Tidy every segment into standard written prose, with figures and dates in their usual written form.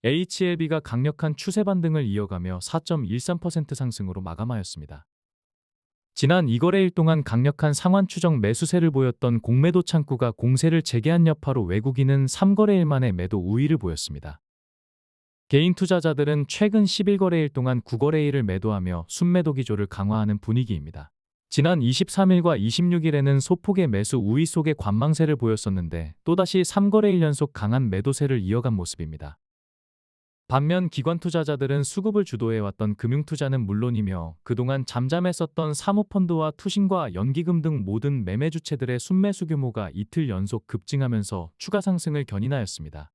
HLB가 강력한 추세 반등을 이어가며 4.13% 상승으로 마감하였습니다. 지난 2거래일 동안 강력한 상환 추정 매수세를 보였던 공매도 창구가 공세를 재개한 여파로 외국인은 3거래일 만에 매도 우위를 보였습니다. 개인 투자자들은 최근 11거래일 동안 9거래일을 매도하며 순매도 기조를 강화하는 분위기입니다. 지난 23일과 26일에는 소폭의 매수 우위 속에 관망세를 보였었는데 또다시 3거래일 연속 강한 매도세를 이어간 모습입니다. 반면 기관 투자자들은 수급을 주도해왔던 금융투자는 물론이며 그동안 잠잠했었던 사모펀드와 투신과 연기금 등 모든 매매 주체들의 순매수 규모가 이틀 연속 급증하면서 추가 상승을 견인하였습니다.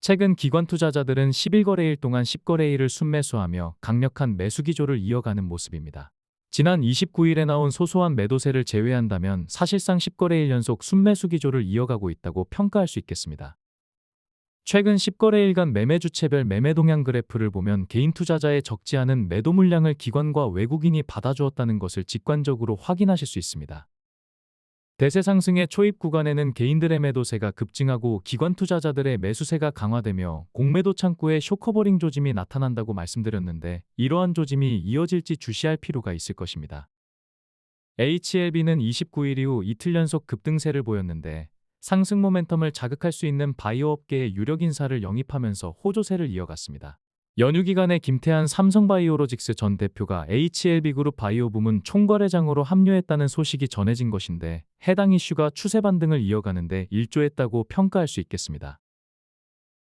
최근 기관 투자자들은 11거래일 동안 10거래일을 순매수하며 강력한 매수 기조를 이어가는 모습입니다. 지난 29일에 나온 소소한 매도세를 제외한다면 사실상 10거래일 연속 순매수 기조를 이어가고 있다고 평가할 수 있겠습니다. 최근 10거래일간 매매 주체별 매매 동향 그래프를 보면 개인 투자자의 적지 않은 매도 물량을 기관과 외국인이 받아주었다는 것을 직관적으로 확인하실 수 있습니다. 대세 상승의 초입 구간에는 개인들의 매도세가 급증하고 기관 투자자들의 매수세가 강화되며 공매도 창구에 쇼커버링 조짐이 나타난다고 말씀드렸는데 이러한 조짐이 이어질지 주시할 필요가 있을 것입니다. HLB는 29일 이후 이틀 연속 급등세를 보였는데 상승 모멘텀을 자극할 수 있는 바이오 업계의 유력 인사를 영입하면서 호조세를 이어갔습니다. 연휴 기간에 김태한 삼성바이오로직스 전 대표가 HLB그룹 바이오 부문 총괄회장으로 합류했다는 소식이 전해진 것인데 해당 이슈가 추세 반등을 이어가는데 일조했다고 평가할 수 있겠습니다.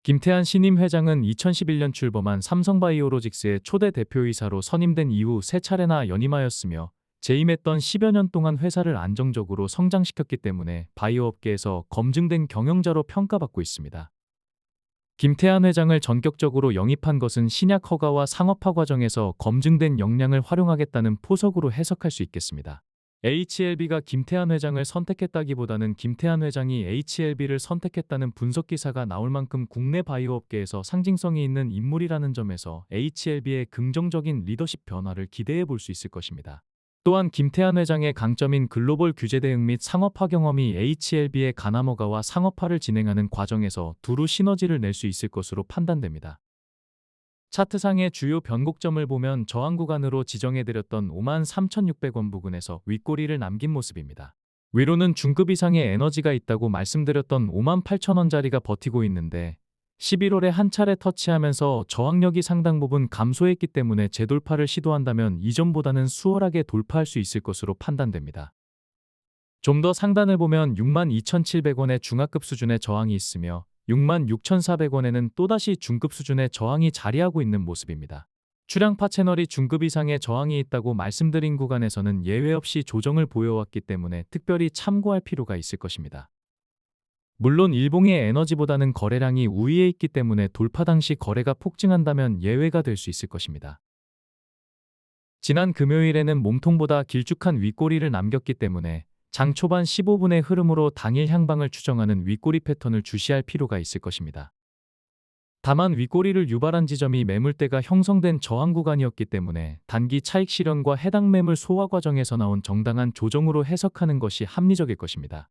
김태한 신임 회장은 2011년 출범한 삼성바이오로직스의 초대 대표이사로 선임된 이후 3차례나 연임하였으며 재임했던 10여 년 동안 회사를 안정적으로 성장시켰기 때문에 바이오 업계에서 검증된 경영자로 평가받고 있습니다. 김태한 회장을 전격적으로 영입한 것은 신약 허가와 상업화 과정에서 검증된 역량을 활용하겠다는 포석으로 해석할 수 있겠습니다. HLB가 김태한 회장을 선택했다기보다는 김태한 회장이 HLB를 선택했다는 분석 기사가 나올 만큼 국내 바이오 업계에서 상징성이 있는 인물이라는 점에서 HLB의 긍정적인 리더십 변화를 기대해 볼 수 있을 것입니다. 또한 김태한 회장의 강점인 글로벌 규제 대응 및 상업화 경험이 HLB의 가나머가와 상업화를 진행하는 과정에서 두루 시너지를 낼 수 있을 것으로 판단됩니다. 차트상의 주요 변곡점을 보면 저항 구간으로 지정해드렸던 53,600원 부근에서 윗꼬리를 남긴 모습입니다. 위로는 중급 이상의 에너지가 있다고 말씀드렸던 58,000원짜리가 버티고 있는데 11월에 한 차례 터치하면서 저항력이 상당 부분 감소했기 때문에 재돌파를 시도한다면 이전보다는 수월하게 돌파할 수 있을 것으로 판단됩니다. 좀 더 상단을 보면 62,700원의 중하급 수준의 저항이 있으며 66,400원에는 또다시 중급 수준의 저항이 자리하고 있는 모습입니다. 출량파 채널이 중급 이상의 저항이 있다고 말씀드린 구간에서는 예외 없이 조정을 보여왔기 때문에 특별히 참고할 필요가 있을 것입니다. 물론 일봉의 에너지보다는 거래량이 우위에 있기 때문에 돌파 당시 거래가 폭증한다면 예외가 될 수 있을 것입니다. 지난 금요일에는 몸통보다 길쭉한 윗꼬리를 남겼기 때문에 장 초반 15분의 흐름으로 당일 향방을 추정하는 윗꼬리 패턴을 주시할 필요가 있을 것입니다. 다만 윗꼬리를 유발한 지점이 매물대가 형성된 저항 구간이었기 때문에 단기 차익 실현과 해당 매물 소화 과정에서 나온 정당한 조정으로 해석하는 것이 합리적일 것입니다.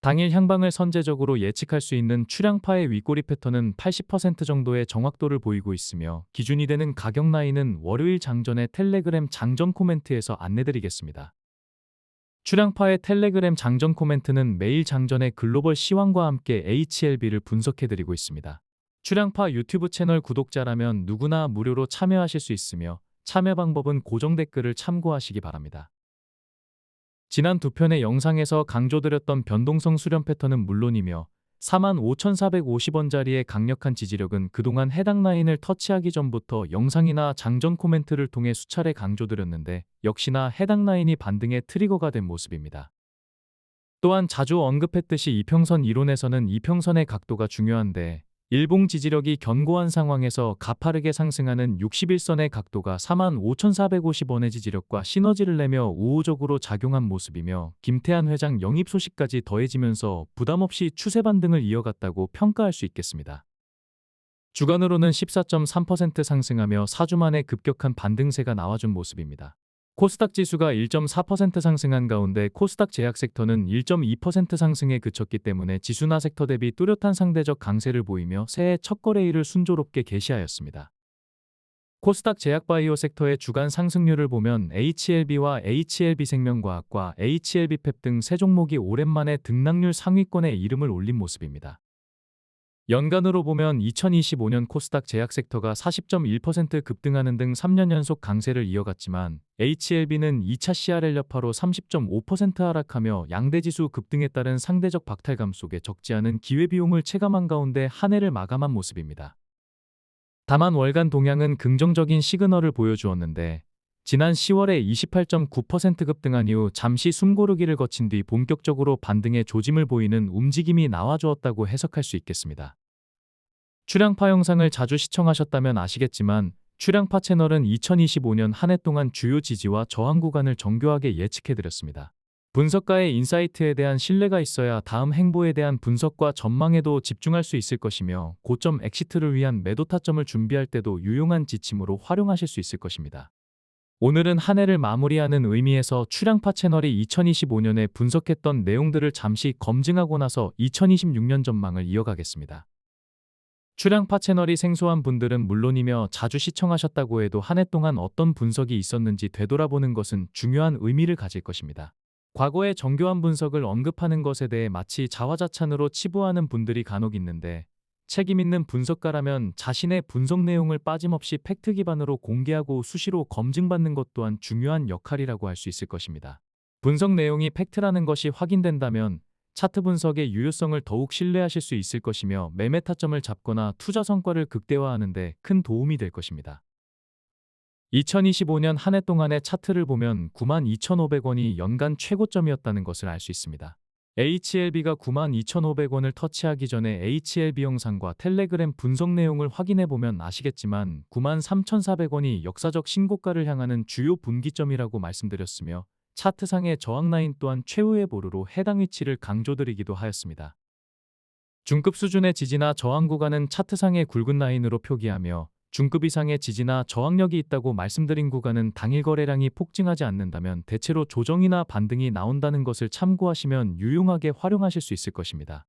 당일 향방을 선제적으로 예측할 수 있는 출량파의 윗꼬리 패턴은 80% 정도의 정확도를 보이고 있으며 기준이 되는 가격 라인은 월요일 장전의 텔레그램 장전 코멘트에서 안내드리겠습니다. 출량파의 텔레그램 장전 코멘트는 매일 장전의 글로벌 시황과 함께 HLB를 분석해드리고 있습니다. 출량파 유튜브 채널 구독자라면 누구나 무료로 참여하실 수 있으며 참여 방법은 고정 댓글을 참고하시기 바랍니다. 지난 두 편의 영상에서 강조드렸던 변동성 수렴 패턴은 물론이며 45,450원짜리의 강력한 지지력은 그동안 해당 라인을 터치하기 전부터 영상이나 장전 코멘트를 통해 수차례 강조드렸는데 역시나 해당 라인이 반등의 트리거가 된 모습입니다. 또한 자주 언급했듯이 이평선 이론에서는 이평선의 각도가 중요한데 일봉 지지력이 견고한 상황에서 가파르게 상승하는 61선의 각도가 45,450원의 지지력과 시너지를 내며 우호적으로 작용한 모습이며 김태한 회장 영입 소식까지 더해지면서 부담없이 추세 반등을 이어갔다고 평가할 수 있겠습니다. 주간으로는 14.3% 상승하며 4주 만에 급격한 반등세가 나와준 모습입니다. 코스닥 지수가 1.4% 상승한 가운데 코스닥 제약 섹터는 1.2% 상승에 그쳤기 때문에 지수나 섹터 대비 뚜렷한 상대적 강세를 보이며 새해 첫 거래일을 순조롭게 개시하였습니다. 코스닥 제약바이오 섹터의 주간 상승률을 보면 HLB와 HLB생명과학과 HLB팹 등 세 종목이 오랜만에 등락률 상위권에 이름을 올린 모습입니다. 연간으로 보면 2025년 코스닥 제약 섹터가 40.1% 급등하는 등 3년 연속 강세를 이어갔지만 HLB는 2차 CRL 여파로 30.5% 하락하며 양대지수 급등에 따른 상대적 박탈감 속에 적지 않은 기회비용을 체감한 가운데 한 해를 마감한 모습입니다. 다만 월간 동향은 긍정적인 시그널을 보여주었는데 지난 10월에 28.9% 급등한 이후 잠시 숨고르기를 거친 뒤 본격적으로 반등의 조짐을 보이는 움직임이 나와주었다고 해석할 수 있겠습니다. 출량파 영상을 자주 시청하셨다면 아시겠지만 출량파 채널은 2025년 한 해 동안 주요 지지와 저항 구간을 정교하게 예측해드렸습니다. 분석가의 인사이트에 대한 신뢰가 있어야 다음 행보에 대한 분석과 전망에도 집중할 수 있을 것이며 고점 엑시트를 위한 매도 타점을 준비할 때도 유용한 지침으로 활용하실 수 있을 것입니다. 오늘은 한 해를 마무리하는 의미에서 출량파 채널이 2025년에 분석했던 내용들을 잠시 검증하고 나서 2026년 전망을 이어가겠습니다. 출량파 채널이 생소한 분들은 물론이며 자주 시청하셨다고 해도 한 해 동안 어떤 분석이 있었는지 되돌아보는 것은 중요한 의미를 가질 것입니다. 과거의 정교한 분석을 언급하는 것에 대해 마치 자화자찬으로 치부하는 분들이 간혹 있는데 책임있는 분석가라면 자신의 분석 내용을 빠짐없이 팩트 기반으로 공개하고 수시로 검증받는 것 또한 중요한 역할이라고 할 수 있을 것입니다. 분석 내용이 팩트라는 것이 확인된다면 차트 분석의 유효성을 더욱 신뢰하실 수 있을 것이며 매매 타점을 잡거나 투자 성과를 극대화하는 데 큰 도움이 될 것입니다. 2025년 한 해 동안의 차트를 보면 92,500원이 연간 최고점이었다는 것을 알 수 있습니다. HLB가 92,500원을 터치하기 전에 HLB 영상과 텔레그램 분석 내용을 확인해보면 아시겠지만 93,400원이 역사적 신고가를 향하는 주요 분기점이라고 말씀드렸으며 차트상의 저항 라인 또한 최후의 보루로 해당 위치를 강조드리기도 하였습니다. 중급 수준의 지지나 저항 구간은 차트상의 굵은 라인으로 표기하며 중급 이상의 지지나 저항력이 있다고 말씀드린 구간은 당일 거래량이 폭증하지 않는다면 대체로 조정이나 반등이 나온다는 것을 참고하시면 유용하게 활용하실 수 있을 것입니다.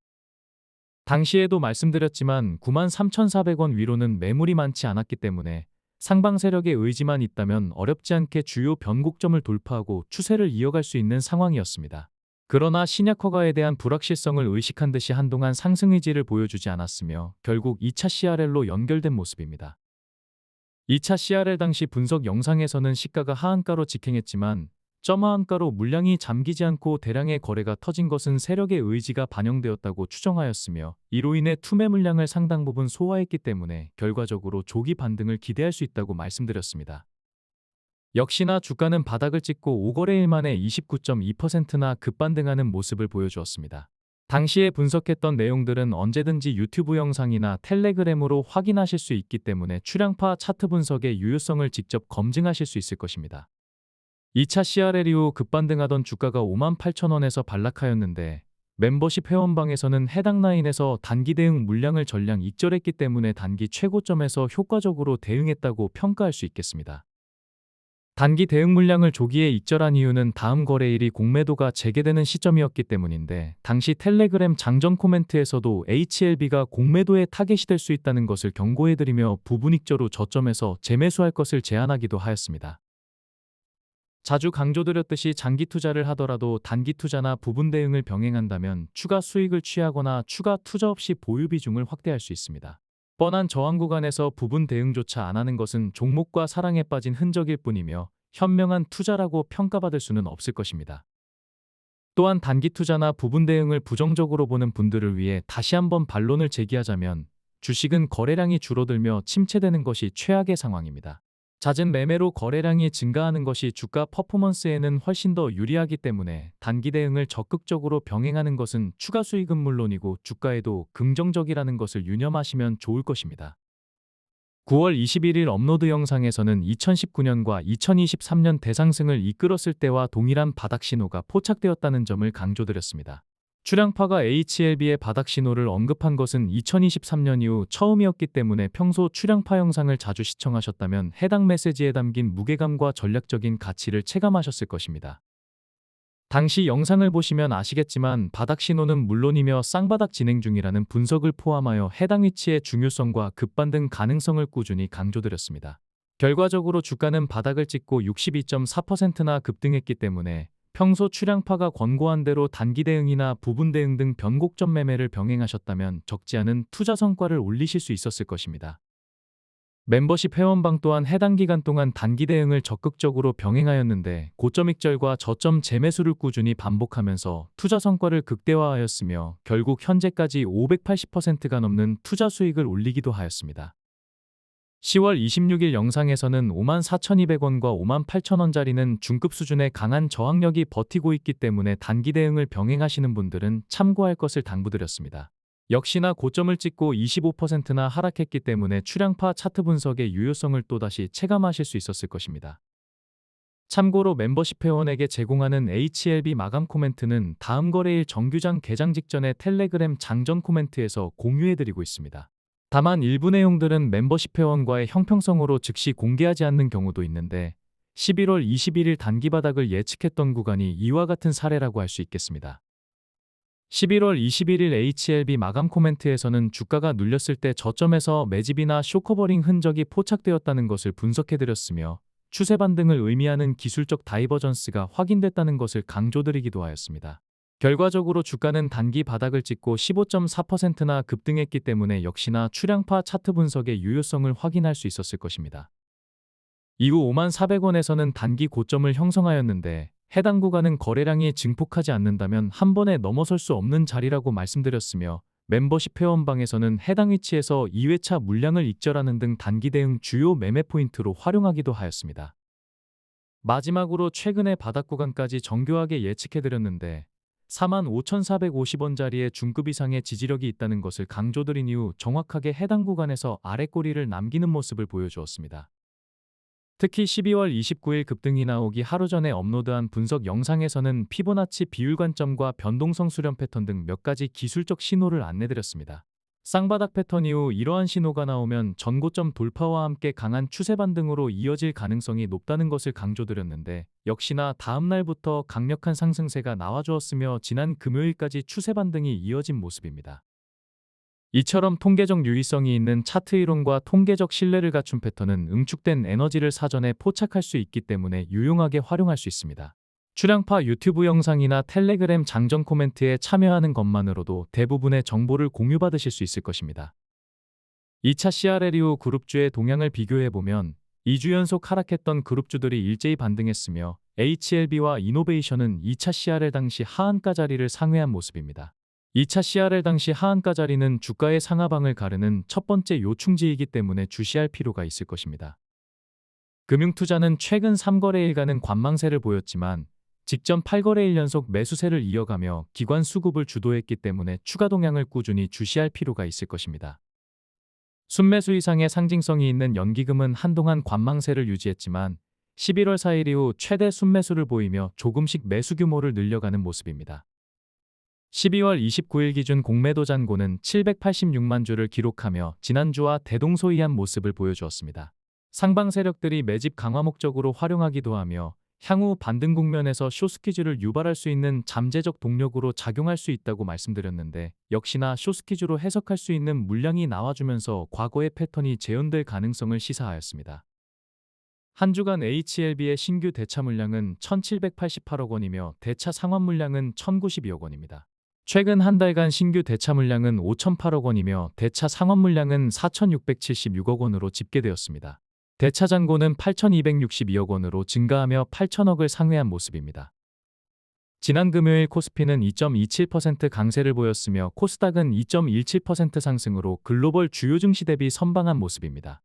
당시에도 말씀드렸지만 93,400원 위로는 매물이 많지 않았기 때문에 상방 세력의 의지만 있다면 어렵지 않게 주요 변곡점을 돌파하고 추세를 이어갈 수 있는 상황이었습니다. 그러나 신약 허가에 대한 불확실성을 의식한 듯이 한동안 상승 의지를 보여주지 않았으며 결국 2차 CRL로 연결된 모습입니다. 2차 CRL 당시 분석 영상에서는 시가가 하한가로 직행했지만 점하한가로 물량이 잠기지 않고 대량의 거래가 터진 것은 세력의 의지가 반영되었다고 추정하였으며 이로 인해 투매 물량을 상당 부분 소화했기 때문에 결과적으로 조기 반등을 기대할 수 있다고 말씀드렸습니다. 역시나 주가는 바닥을 찍고 5거래일 만에 29.2%나 급반등하는 모습을 보여주었습니다. 당시에 분석했던 내용들은 언제든지 유튜브 영상이나 텔레그램으로 확인하실 수 있기 때문에 출량파 차트 분석의 유효성을 직접 검증하실 수 있을 것입니다. 2차 CRL 이후 급반등하던 주가가 58,000원에서 반락하였는데 멤버십 회원방에서는 해당 라인에서 단기 대응 물량을 전량 익절했기 때문에 단기 최고점에서 효과적으로 대응했다고 평가할 수 있겠습니다. 단기 대응 물량을 조기에 익절한 이유는 다음 거래일이 공매도가 재개되는 시점이었기 때문인데 당시 텔레그램 장전 코멘트에서도 HLB가 공매도의 타겟이 될 수 있다는 것을 경고해드리며 부분 익절 후 저점에서 재매수할 것을 제안하기도 하였습니다. 자주 강조드렸듯이 장기 투자를 하더라도 단기 투자나 부분 대응을 병행한다면 추가 수익을 취하거나 추가 투자 없이 보유 비중을 확대할 수 있습니다. 뻔한 저항 구간에서 부분 대응조차 안 하는 것은 종목과 사랑에 빠진 흔적일 뿐이며 현명한 투자라고 평가받을 수는 없을 것입니다. 또한 단기 투자나 부분 대응을 부정적으로 보는 분들을 위해 다시 한번 반론을 제기하자면 주식은 거래량이 줄어들며 침체되는 것이 최악의 상황입니다. 잦은 매매로 거래량이 증가하는 것이 주가 퍼포먼스에는 훨씬 더 유리하기 때문에 단기 대응을 적극적으로 병행하는 것은 추가 수익은 물론이고 주가에도 긍정적이라는 것을 유념하시면 좋을 것입니다. 9월 21일 업로드 영상에서는 2019년과 2023년 대상승을 이끌었을 때와 동일한 바닥 신호가 포착되었다는 점을 강조드렸습니다. 출향파가 HLB의 바닥 신호를 언급한 것은 2023년 이후 처음이었기 때문에 평소 출향파 영상을 자주 시청하셨다면 해당 메시지에 담긴 무게감과 전략적인 가치를 체감하셨을 것입니다. 당시 영상을 보시면 아시겠지만 바닥 신호는 물론이며 쌍바닥 진행 중이라는 분석을 포함하여 해당 위치의 중요성과 급반등 가능성을 꾸준히 강조드렸습니다. 결과적으로 주가는 바닥을 찍고 62.4%나 급등했기 때문에 평소 출향파가 권고한 대로 단기 대응이나 부분 대응 등 변곡점 매매를 병행하셨다면 적지 않은 투자 성과를 올리실 수 있었을 것입니다. 멤버십 회원방 또한 해당 기간 동안 단기 대응을 적극적으로 병행하였는데 고점 익절과 저점 재매수를 꾸준히 반복하면서 투자 성과를 극대화하였으며 결국 현재까지 580%가 넘는 투자 수익을 올리기도 하였습니다. 10월 26일 영상에서는 54,200원과 58,000원짜리는 중급 수준의 강한 저항력이 버티고 있기 때문에 단기 대응을 병행하시는 분들은 참고할 것을 당부드렸습니다. 역시나 고점을 찍고 25%나 하락했기 때문에 출향파 차트 분석의 유효성을 또다시 체감하실 수 있었을 것입니다. 참고로 멤버십 회원에게 제공하는 HLB 마감 코멘트는 다음 거래일 정규장 개장 직전에 텔레그램 장전 코멘트에서 공유해드리고 있습니다. 다만 일부 내용들은 멤버십 회원과의 형평성으로 즉시 공개하지 않는 경우도 있는데 11월 21일 단기 바닥을 예측했던 구간이 이와 같은 사례라고 할 수 있겠습니다. 11월 21일 HLB 마감 코멘트에서는 주가가 눌렸을 때 저점에서 매집이나 쇼커버링 흔적이 포착되었다는 것을 분석해드렸으며 추세 반등을 의미하는 기술적 다이버전스가 확인됐다는 것을 강조드리기도 하였습니다. 결과적으로 주가는 단기 바닥을 찍고 15.4%나 급등했기 때문에 역시나 출향파 차트 분석의 유효성을 확인할 수 있었을 것입니다. 이후 54,000원에서는 단기 고점을 형성하였는데 해당 구간은 거래량이 증폭하지 않는다면 한 번에 넘어설 수 없는 자리라고 말씀드렸으며 멤버십 회원방에서는 해당 위치에서 2회차 물량을 익절하는 등 단기 대응 주요 매매 포인트로 활용하기도 하였습니다. 마지막으로 최근의 바닥 구간까지 정교하게 예측해드렸는데 45,450원짜리의 중급 이상의 지지력이 있다는 것을 강조드린 이후 정확하게 해당 구간에서 아랫꼬리를 남기는 모습을 보여주었습니다. 특히 12월 29일 급등이 나오기 하루 전에 업로드한 분석 영상에서는 피보나치 비율 관점과 변동성 수렴 패턴 등 몇 가지 기술적 신호를 안내드렸습니다. 쌍바닥 패턴 이후 이러한 신호가 나오면 전고점 돌파와 함께 강한 추세 반등으로 이어질 가능성이 높다는 것을 강조드렸는데 역시나 다음 날부터 강력한 상승세가 나와주었으며 지난 금요일까지 추세 반등이 이어진 모습입니다. 이처럼 통계적 유의성이 있는 차트 이론과 통계적 신뢰를 갖춘 패턴은 응축된 에너지를 사전에 포착할 수 있기 때문에 유용하게 활용할 수 있습니다. 출향파 유튜브 영상이나 텔레그램 장전 코멘트에 참여하는 것만으로도 대부분의 정보를 공유받으실 수 있을 것입니다. 2차 CRL 이후 그룹주의 동향을 비교해보면 2주 연속 하락했던 그룹주들이 일제히 반등했으며 HLB와 이노베이션은 2차 CRL 당시 하한가 자리를 상회한 모습입니다. 2차 CRL 당시 하한가 자리는 주가의 상하방을 가르는 첫 번째 요충지이기 때문에 주시할 필요가 있을 것입니다. 금융투자는 최근 3거래일간은 관망세를 보였지만 직전 8거래일 연속 매수세를 이어가며 기관 수급을 주도했기 때문에 추가 동향을 꾸준히 주시할 필요가 있을 것입니다. 순매수 이상의 상징성이 있는 연기금은 한동안 관망세를 유지했지만 11월 4일 이후 최대 순매수를 보이며 조금씩 매수 규모를 늘려가는 모습입니다. 12월 29일 기준 공매도 잔고는 786만 주를 기록하며 지난주와 대동소이한 모습을 보여주었습니다. 상방 세력들이 매집 강화 목적으로 활용하기도 하며 향후 반등 국면에서 숏스퀴즈를 유발할 수 있는 잠재적 동력으로 작용할 수 있다고 말씀드렸는데 역시나 숏스퀴즈로 해석할 수 있는 물량이 나와주면서 과거의 패턴이 재현될 가능성을 시사하였습니다. 한 주간 HLB의 신규 대차 물량은 1,788억 원이며 대차 상환 물량은 1,092억 원입니다. 최근 한 달간 신규 대차 물량은 5,008억 원이며 대차 상환 물량은 4,676억 원으로 집계되었습니다. 대차 잔고는 8,262억 원으로 증가하며 8,000억을 상회한 모습입니다. 지난 금요일 코스피는 2.27% 강세를 보였으며 코스닥은 2.17% 상승으로 글로벌 주요 증시 대비 선방한 모습입니다.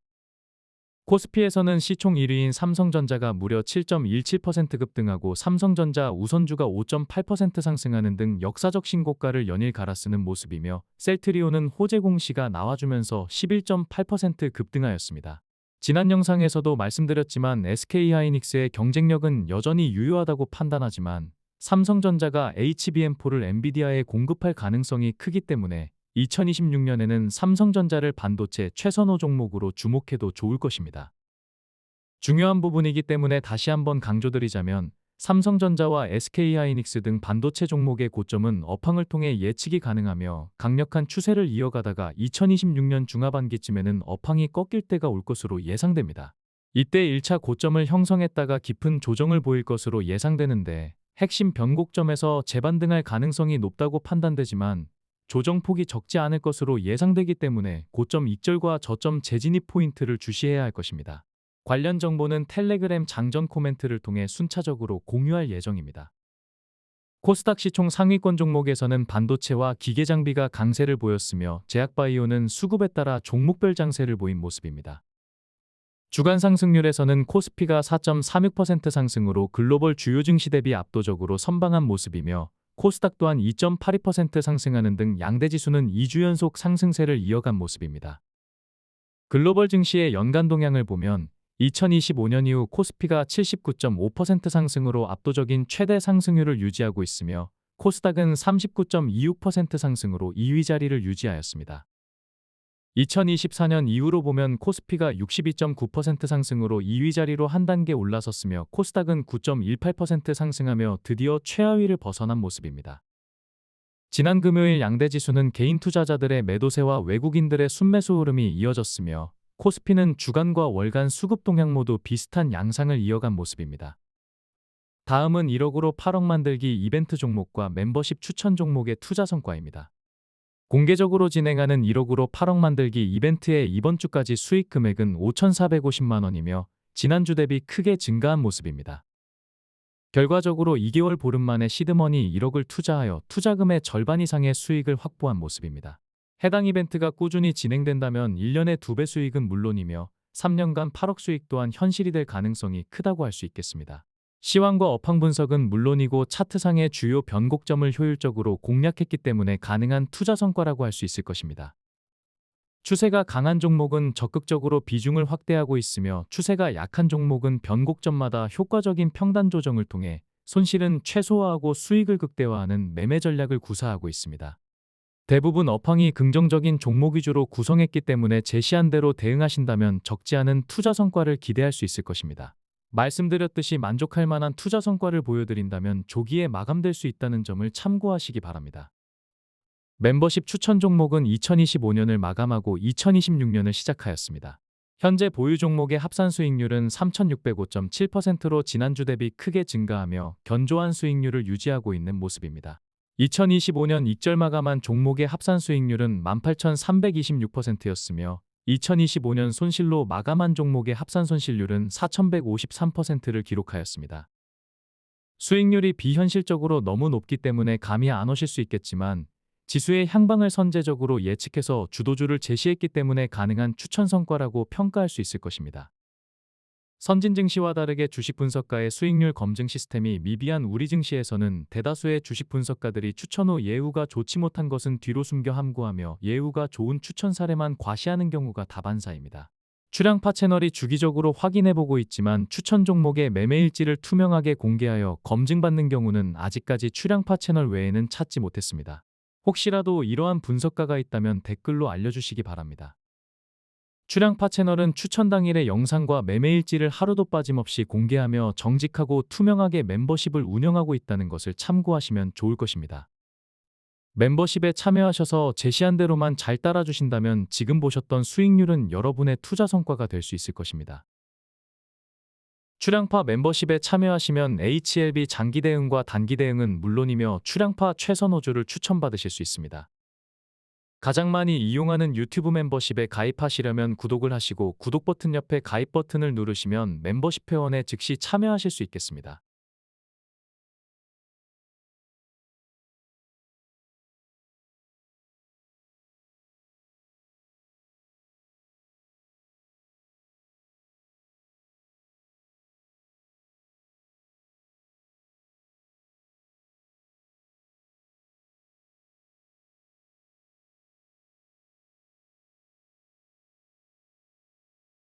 코스피에서는 시총 1위인 삼성전자가 무려 7.17% 급등하고 삼성전자 우선주가 5.8% 상승하는 등 역사적 신고가를 연일 갈아쓰는 모습이며 셀트리온은 호재 공시가 나와주면서 11.8% 급등하였습니다. 지난 영상에서도 말씀드렸지만 SK하이닉스의 경쟁력은 여전히 유효하다고 판단하지만 삼성전자가 HBM4를 엔비디아에 공급할 가능성이 크기 때문에 2026년에는 삼성전자를 반도체 최선호 종목으로 주목해도 좋을 것입니다. 중요한 부분이기 때문에 다시 한번 강조드리자면 삼성전자와 SK하이닉스 등 반도체 종목의 고점은 업황을 통해 예측이 가능하며 강력한 추세를 이어가다가 2026년 중하반기쯤에는 업황이 꺾일 때가 올 것으로 예상됩니다. 이때 1차 고점을 형성했다가 깊은 조정을 보일 것으로 예상되는데 핵심 변곡점에서 재반등할 가능성이 높다고 판단되지만 조정폭이 적지 않을 것으로 예상되기 때문에 고점 익절과 저점 재진입 포인트를 주시해야 할 것입니다. 관련 정보는 텔레그램 장전 코멘트를 통해 순차적으로 공유할 예정입니다. 코스닥 시총 상위권 종목에서는 반도체와 기계장비가 강세를 보였으며 제약바이오는 수급에 따라 종목별 장세를 보인 모습입니다. 주간 상승률에서는 코스피가 4.36% 상승으로 글로벌 주요 증시 대비 압도적으로 선방한 모습이며 코스닥 또한 2.82% 상승하는 등 양대 지수는 2주 연속 상승세를 이어간 모습입니다. 글로벌 증시의 연간 동향을 보면 2025년 이후 코스피가 79.5% 상승으로 압도적인 최대 상승률을 유지하고 있으며 코스닥은 39.26% 상승으로 2위 자리를 유지하였습니다. 2024년 이후로 보면 코스피가 62.9% 상승으로 2위 자리로 한 단계 올라섰으며 코스닥은 9.18% 상승하며 드디어 최하위를 벗어난 모습입니다. 지난 금요일 양대 지수는 개인 투자자들의 매도세와 외국인들의 순매수 흐름이 이어졌으며 코스피는 주간과 월간 수급 동향 모두 비슷한 양상을 이어간 모습입니다. 다음은 1억으로 8억 만들기 이벤트 종목과 멤버십 추천 종목의 투자 성과입니다. 공개적으로 진행하는 1억으로 8억 만들기 이벤트의 이번 주까지 수익 금액은 5,450만 원이며 지난주 대비 크게 증가한 모습입니다. 결과적으로 2개월 보름 만에 시드머니 1억을 투자하여 투자금의 절반 이상의 수익을 확보한 모습입니다. 해당 이벤트가 꾸준히 진행된다면 1년에 2배 수익은 물론이며 3년간 8억 수익 또한 현실이 될 가능성이 크다고 할 수 있겠습니다. 시황과 업황 분석은 물론이고 차트상의 주요 변곡점을 효율적으로 공략했기 때문에 가능한 투자 성과라고 할 수 있을 것입니다. 추세가 강한 종목은 적극적으로 비중을 확대하고 있으며 추세가 약한 종목은 변곡점마다 효과적인 평단 조정을 통해 손실은 최소화하고 수익을 극대화하는 매매 전략을 구사하고 있습니다. 대부분 업황이 긍정적인 종목 위주로 구성했기 때문에 제시한 대로 대응하신다면 적지 않은 투자 성과를 기대할 수 있을 것입니다. 말씀드렸듯이 만족할 만한 투자 성과를 보여드린다면 조기에 마감될 수 있다는 점을 참고하시기 바랍니다. 멤버십 추천 종목은 2025년을 마감하고 2026년을 시작하였습니다. 현재 보유 종목의 합산 수익률은 3,605.7%로 지난주 대비 크게 증가하며 견조한 수익률을 유지하고 있는 모습입니다. 2025년 익절 마감한 종목의 합산 수익률은 18,326%였으며 2025년 손실로 마감한 종목의 합산 손실률은 4,153%를 기록하였습니다. 수익률이 비현실적으로 너무 높기 때문에 감이 안 오실 수 있겠지만 지수의 향방을 선제적으로 예측해서 주도주를 제시했기 때문에 가능한 추천 성과라고 평가할 수 있을 것입니다. 선진 증시와 다르게 주식 분석가의 수익률 검증 시스템이 미비한 우리 증시에서는 대다수의 주식 분석가들이 추천 후 예후가 좋지 못한 것은 뒤로 숨겨 함구하며 예후가 좋은 추천 사례만 과시하는 경우가 다반사입니다. 출향파 채널이 주기적으로 확인해보고 있지만 추천 종목의 매매일지를 투명하게 공개하여 검증받는 경우는 아직까지 출향파 채널 외에는 찾지 못했습니다. 혹시라도 이러한 분석가가 있다면 댓글로 알려주시기 바랍니다. 출향파 채널은 추천 당일의 영상과 매매일지를 하루도 빠짐없이 공개하며 정직하고 투명하게 멤버십을 운영하고 있다는 것을 참고하시면 좋을 것입니다. 멤버십에 참여하셔서 제시한 대로만 잘 따라주신다면 지금 보셨던 수익률은 여러분의 투자 성과가 될 수 있을 것입니다. 출향파 멤버십에 참여하시면 HLB 장기 대응과 단기 대응은 물론이며 출향파 최선호주를 추천받으실 수 있습니다. 가장 많이 이용하는 유튜브 멤버십에 가입하시려면 구독을 하시고 구독 버튼 옆에 가입 버튼을 누르시면 멤버십 회원에 즉시 참여하실 수 있겠습니다.